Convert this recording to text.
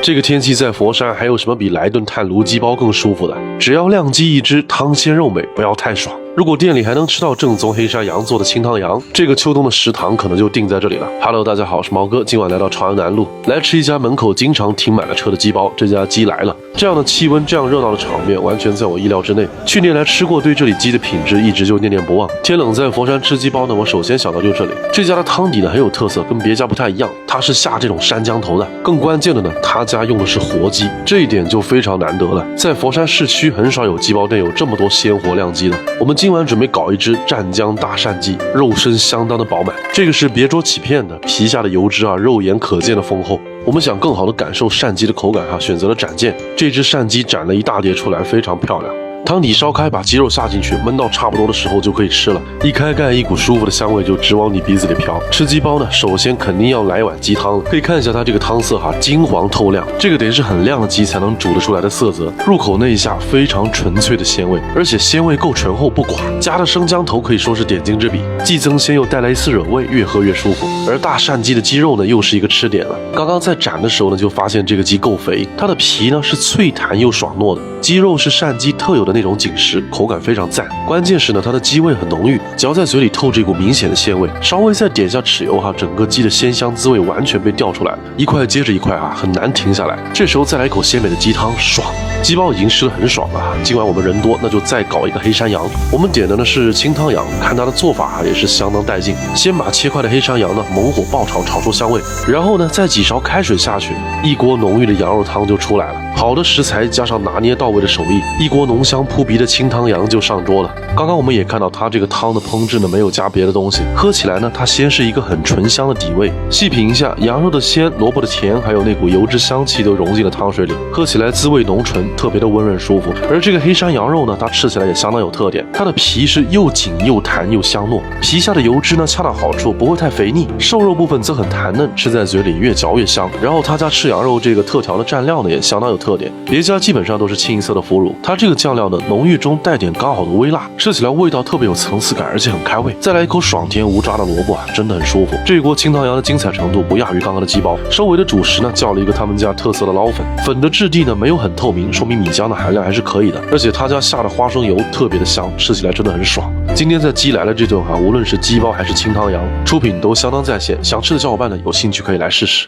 这个天气在佛山还有什么比来顿炭炉鸡包更舒服的？只要亮鸡一只，汤鲜肉美，不要太爽。如果店里还能吃到正宗黑山羊做的清汤羊，这个秋冬的食堂可能就定在这里了。Hello， 大家好，我是毛哥，今晚来到朝阳南路，来吃一家门口经常停满了车的鸡包。这家鸡来了，这样的气温，这样热闹的场面，完全在我意料之内。去年来吃过，对这里鸡的品质一直就念念不忘。天冷在佛山吃鸡包呢，我首先想到就这里。这家的汤底呢很有特色，跟别家不太一样，它是下这种山姜头的。更关键的呢，他家用的是活鸡，这一点就非常难得了。在佛山市区很少有鸡包店有这么多鲜活亮鸡的。我们今晚准备搞一只湛江大扇鸡，肉身相当的饱满。这个是别桌起片的，皮下的油脂肉眼可见的丰厚。我们想更好的感受扇鸡的口感选择了斩件。这只扇鸡斩了一大碟出来，非常漂亮。汤底烧开，把鸡肉下进去，焖到差不多的时候就可以吃了。一开盖，一股舒服的香味就直往你鼻子里飘。吃鸡包呢，首先肯定要来碗鸡汤了。可以看一下它这个汤色金黄透亮，这个得是很亮的鸡才能煮得出来的色泽。入口那一下，非常纯粹的鲜味，而且鲜味够醇厚不寡，加的生姜头可以说是点睛之笔，既增鲜又带来一丝惹味，越喝越舒服。而大扇鸡的鸡肉呢，又是一个吃点了。刚刚在斩的时候呢，就发现这个鸡够肥，它的皮呢是脆弹又爽糯的，鸡肉是扇鸡特有的那种紧实，口感非常赞。关键是呢，它的鸡味很浓郁，嚼在嘴里透着一股明显的鲜味。稍微再点下豉油整个鸡的鲜香滋味完全被调出来了，一块接着一块很难停下来。这时候再来一口鲜美的鸡汤，爽！鸡包已经吃得很爽了。今晚我们人多，那就再搞一个黑山羊。我们点的呢是清汤羊，看它的做法也是相当带劲。先把切块的黑山羊呢猛火爆炒，炒出香味，然后呢再几勺开水下去，一锅浓郁的羊肉汤就出来了。好的食材加上拿捏到位的手艺，一锅浓香扑鼻的清汤羊就上桌了。刚刚我们也看到它这个汤的烹制呢没有加别的东西，喝起来呢它先是一个很醇香的底味，细品一下羊肉的鲜，萝卜的甜，还有那股油脂香气都融进了汤水里，喝起来滋味浓醇，特别的温润舒服。而这个黑山羊肉呢，它吃起来也相当有特点，它的皮是又紧又弹又香糯，皮下的油脂呢恰到好处，不会太肥腻，瘦肉部分则很弹嫩，吃在嘴里越嚼越香。然后他家吃羊肉这个特调的蘸料呢也相当有特点，别家基本上都是清一色的腐乳，它这个酱料呢浓郁中带点刚好的微辣，吃起来味道特别有层次感，而且很开胃。再来一口爽甜无渣的萝卜真的很舒服。这一锅清汤羊的精彩程度不亚于刚刚的鸡包。收尾的主食呢叫了一个他们家特色的捞粉，粉的质地呢没有很透明，说明米浆的含量还是可以的，而且他家下的花生油特别的香，吃起来真的很爽。今天在鸡来了这顿无论是鸡包还是清汤羊，出品都相当在线，想吃的小伙伴呢有兴趣可以来试试。